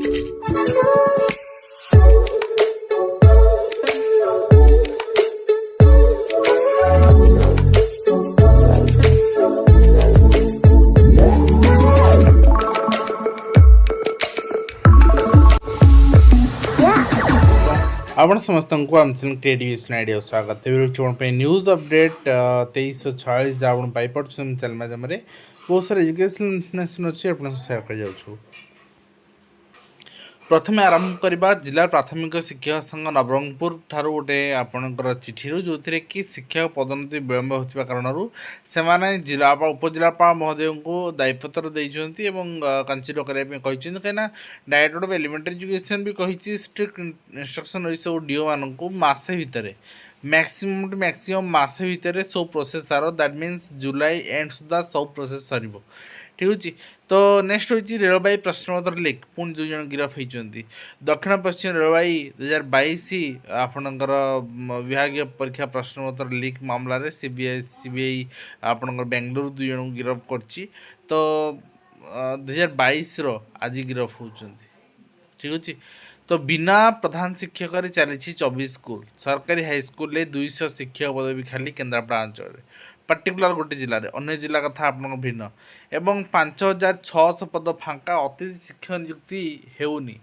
आपण समस्तଙ୍କୁ ଆମ channel creative idea ସ୍ୱାଗତ ତେବେ ନ୍ୟୁଜ୍ ଅପଡେଟ୍ 2346 ଯାହା ଆପଣ ପାଇପାରୁଛନ୍ତି ଆମ ଚ୍ୟାନେଲ ମାଧ୍ୟମରେ ବହୁତ ସାରା ଏଜୁକେସନାଲ ଇନଫର୍ମେସନ୍ ଅଛି ଆପଣଙ୍କ ସେୟାର କରିଯାଉଛୁ। प्रथमे आरंभ करवा जिला प्राथमिक शिक्षक संघ नवरंगपुर ठारू गोटे आपणकर चिठी जो कि शिक्षक पदोन्नति विलंब होता कारण से जिलापाल उपजिलापाल महोदय को दायित्व देते कंसीडर करने कहीं डायरेक्टर ऑफ एलिमेंटरी एजुकेशन भी कही स्ट्रिक्ट इंस्ट्रक्शन रही सब डीओ मानक मसे भितर मैक्सिमम टू मैक्सिमम मसे भितर सब प्रोसेस तार दैट मीन्स जुलाई एंड सुधा सब प्रोसेस सर ठीक अच्छे। तो नेक्स्ट हूँ रेलवाई प्रश्नपत्र लिक पुणी दुई जन गिरफ होती दक्षिण पश्चिम रेलवाई 2022 आपणकर विभाग परीक्षा प्रश्नपत्र लिक मामलें सीबीआई आपणकर बेंगलुरु दुई जन गिरफ कर तो 2022 आज गिरफ होती ठीक अच्छे। तो बिना प्रधान शिक्षक चली 24 स्कूल सरकारी हाईस्कल 200 शिक्षक पदवी खाली केन्द्रापड़ा अंचल पर्टिकुलर गोटे जिले में अन्य जिला कथा आप भिन्न एवं 5600 पद फांका अतिथि शिक्षक नियुक्ति होनी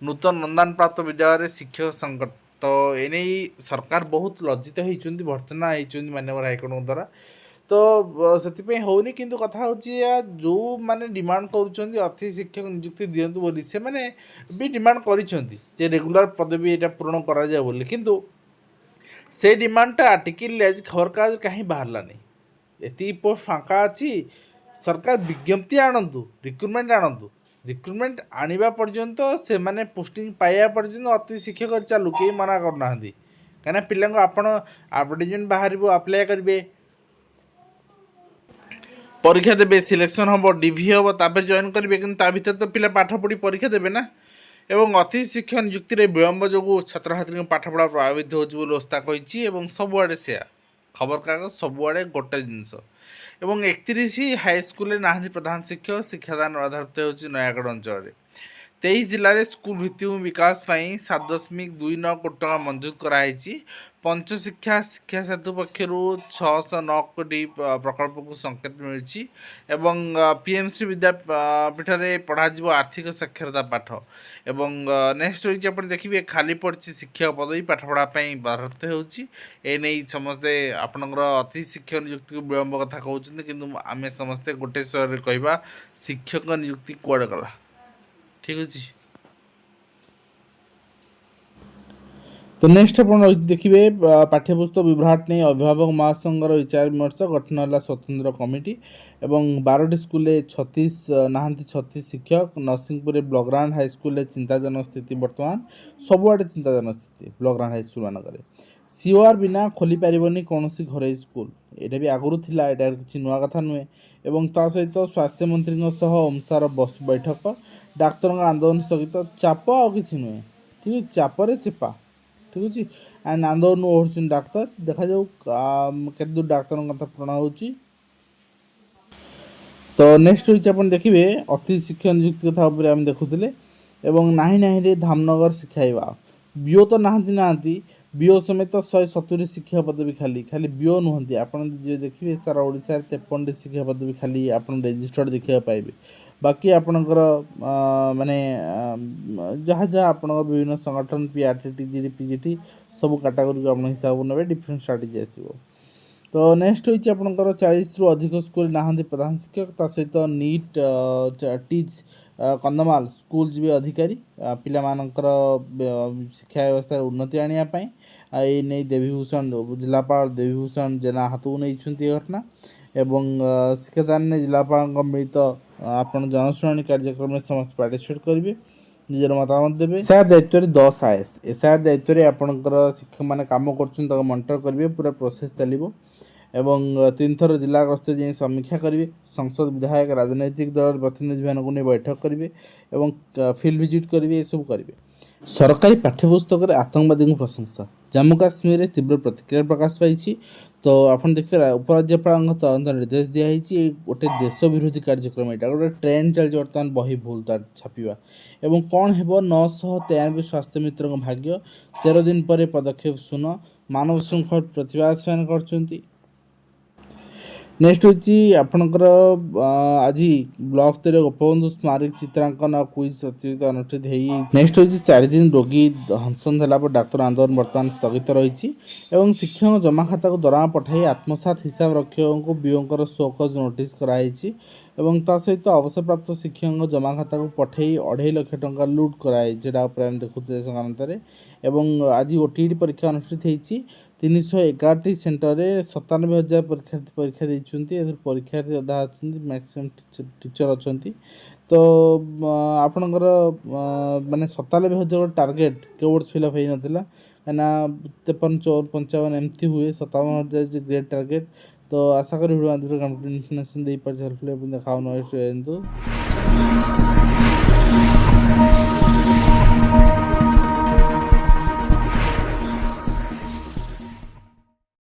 नूतन अनुदान प्राप्त विद्यालय शिक्षक संकट तो एने सरकार बहुत लज्जित होती भर्सना होती माननीय हाइकोर्ट द्वारा तो से होनी किंतु कथा हूँ जो मैंने डिमांड करुँच अतिथि शिक्षक नियुक्ति दिंतु बोली से मैंने भी डिमांड कर रेगुलर पदवी यहाँ पूरण कर किंतु से डिमांडटा आर्टिकल आज खबर कागज कहीं बाहरलानी एति पोस्ट फांका अच्छी सरकार विज्ञप्ति आणतु रिक्रुटमेंट आनिबा पर्यंत से माने पोस्टिंग पाइबा पर्यंत अति शिक्षक चालू कहीं मना करना कहीं पिला आपण एडवर्टाइजमेंट बाहर अप्लाई करेंगे परीक्षा देवे सिलेक्शन हम डीवी हम तापर जॉइन करेंगे कि भर तो पिला पाठ पढ़ी परीक्षा देवे ना एवं अतिथि शिक्षक नियुक्ति विलंब जो छात्र छात्री पाठपढ़ा प्रभावित होता कही सबुआड़े से खबर कागज सबुआड़े गोटे जिनस एवं 31 हाईस्कल ना प्रधान शिक्षक शिक्षादान आधारित हो नयागढ़ अंचल 23 जिले में स्कूल भित्तिभूमि विकास 7.29 कोटी टका मंजूर कराई पंच शिक्षा शिक्षा सेतु पक्षर 609 कोटी प्रकल्प को संकेत मिली एवं पीएमसी विद्यापीठ में पढ़ा आर्थिक साक्षरता पाठ एवं नेक्स्ट रही आप देखिए खाली पड़ी शिक्षक पदवी पाठपढ़ापी बाधित होने समस्ते आपणकर अतिथि शिक्षक नियुक्ति को विलंब कथा कहते कि आम समस्ते गोटे स्वर कहवा शिक्षक नियुक्ति कुआड़े गला ठीक अच्छे। तो नेक्स्ट आप देखिए पाठ्यपुस्तक विभ्राट नहीं अभिभावक महासंघर विचार विमर्श गठन है स्वतंत्र कमिटी एवं 12टी स्कूल 36 ना 36 शिक्षक नरसिंहपुर ब्लॉकग्राउंड हाईस्कल चिंताजनक स्थिति बर्तमान सबुआड़े चिंताजनक स्थिति ब्लॉकग्राउंड हाईस्कल मानक सीओआर बिना खोली पारिबनी कौन घर स्कूल यहाँ भी आगुरी था यहाँ किसी नुआ कथा नुहे एवं ता सहित स्वास्थ्य मंत्री ओमसार बस बैठक डाक्तर आंदोलन स्थगित चाप आ कि नुहे ठीक चापर चेपा ठीक अच्छे एंड आंदोलन ओढ़ डाक्तर देखा जाऊ के दूर डाक्तर कथा पूरण हो। तो नेक्स्ट हूँ आप देखिए अतिथि शिक्षक नियुक्ति कथा आम देखुले ना धामनगर शिक्षा विभाग बीओ तो नहांती बीओ समेत 170 शिक्षा पदवी खाली खाली बीओ नुहति आप देखिए सारा ओडिशा 53 शिक्षा पदवी खाली आप रेजिस्टर्ड देखा पाइबे बाकी आपणकर माने जहाँ जहाँ आप विभिन्न संगठन पीआरटी टीजीटी पीजीटी सब कैटेगरी आप हिसाब ने डिफरेंट स्ट्राटेजी आसो। तो नेक्स्ट हूँ आपंकर 40 रु अधिक स्कूल ना प्रधान शिक्षक सहित नीट टीच कंधमाल स्कूल जी अधिकारी पिला मानकर शिक्षा व्यवस्था उन्नति आने नहीं देवीभूषण जिलापाल देवीभूषण जेना हाथ को नहीं घटना एवं शिक्षादान जिलापाल मिलित आप जनशुणी कार्यक्रम में समस्त पार्टिसिपेट करेंगे निजर मतामत देवे एसआर दायित्व 10 आईएएस एसआर दायित्व आपंकर शिक्षक मैंने कम कर मनिटर करेंगे पूरा प्रोसेस चलो एवं 3 थर जिला गस्त जाए समीक्षा करेंगे संसद विधायक राजनैतिक दल प्रतिनिधि मानक नहीं बैठक करेंगे एवं फील्ड विजिट करेंगे ये सब करेंगे ସରକାରୀ ପାଠ୍ୟପୁସ୍ତକରେ ଆତଙ୍କବାଦୀଙ୍କୁ ପ୍ରଶଂସା। ଜାମ୍ମୁ କାଶ୍ମୀରରେ ତୀବ୍ର ପ୍ରତିକ୍ରିୟା ପ୍ରକାଶ ପାଇଛି। ତ ଆପଣ ଦେଖିବେ ଉପରାଜ୍ୟପାଳଙ୍କ ତଦନ୍ତ ନିର୍ଦ୍ଦେଶ ଦିଆହେଇଛି। ଗୋଟେ ଦେଶ ବିରୋଧୀ କାର୍ଯ୍ୟକ୍ରମ, ଏଇଟା ଗୋଟେ ଟ୍ରେଣ୍ଡ ଚାଲିଛି ବର୍ତ୍ତମାନ, ବହି ଭୁଲ ତାର ଛାପିବା। ଏବଂ କ'ଣ ହେବ 993 ସ୍ୱାସ୍ଥ୍ୟ ମିତ୍ରଙ୍କ ଭାଗ୍ୟ, 13 ଦିନ ପରେ ପଦକ୍ଷେପ ଶୂନ, ମାନବ ଶୃଙ୍ଖଳ ପ୍ରତିବାଦ ସେମାନେ କରିଛନ୍ତି। ନେକ୍ସଟ ହେଉଛି ଆପଣଙ୍କର ଆଜି ବ୍ଲକ ସ୍ତରୀୟ ଗୋପବନ୍ଧୁ ସ୍ମାରକୀ ଚିତ୍ରାଙ୍କନ ଆଉ କୁଇଜ୍ ପ୍ରତିଯୋଗିତା ଅନୁଷ୍ଠିତ ହେଇଯାଇଛି। ନେକ୍ସଟ ହେଉଛି 4 ଦିନ ରୋଗୀ ହଂସନ ହେଲା ପରେ ଡାକ୍ତର ଆନ୍ଦୋଳନ ବର୍ତ୍ତମାନ ସ୍ଥଗିତ ରହିଛି। ଏବଂ ଶିକ୍ଷକ ଜମା ଖାତାକୁ ଦରମା ପଠାଇ ଆତ୍ମସାତ ହିସାବ ରକ୍ଷକଙ୍କୁ ବିଓଙ୍କର ଶୋକଜ ନୋଟିସ୍ କରାଯାଇଛି। ଏବଂ ତା ସହିତ ଅବସରପ୍ରାପ୍ତ ଶିକ୍ଷକଙ୍କ ଜମା ଖାତାକୁ ପଠାଇ 2.5 ଲକ୍ଷ ଟଙ୍କା ଲୁଟ୍ କରାଯାଇଛି, ଯେଟା ଉପରେ ଆମେ ଦେଖୁଥିଲେ ସମାନାନ୍ତରେ। ଏବଂ ଆଜି ଓଟିଇଟି ପରୀକ୍ଷା ଅନୁଷ୍ଠିତ ହେଇଛି। 311ଟି ସେଣ୍ଟରରେ 97,000 ପରୀକ୍ଷାର୍ଥୀ ପରୀକ୍ଷା ଦେଇଛନ୍ତି। ଏଥିରୁ ପରୀକ୍ଷାର୍ଥୀ ଅଧା ଅଛନ୍ତି, ମ୍ୟାକ୍ସିମମ୍ ଟିଚର ଅଛନ୍ତି। ତ ଆପଣଙ୍କର ମାନେ 97,000 ଟାର୍ଗେଟ୍ କେଉଁ ବର୍ଷ ଫିଲ୍ଅପ୍ ହେଇନଥିଲା, କାହିଁକିନା 53, 54, 55 ଏମିତି ହୁଏ। 57,000 ଯେ ଗ୍ରେଟ୍ ଟାର୍ଗେଟ୍। ତ ଆଶା କରି ଭିଡ଼ିଓ ମାଧ୍ୟମରେ କମ୍ପ୍ଲିଟ୍ ଇନଫର୍ମେସନ୍ ଦେଇପାରିଛି। ଦେଖାଉ ନ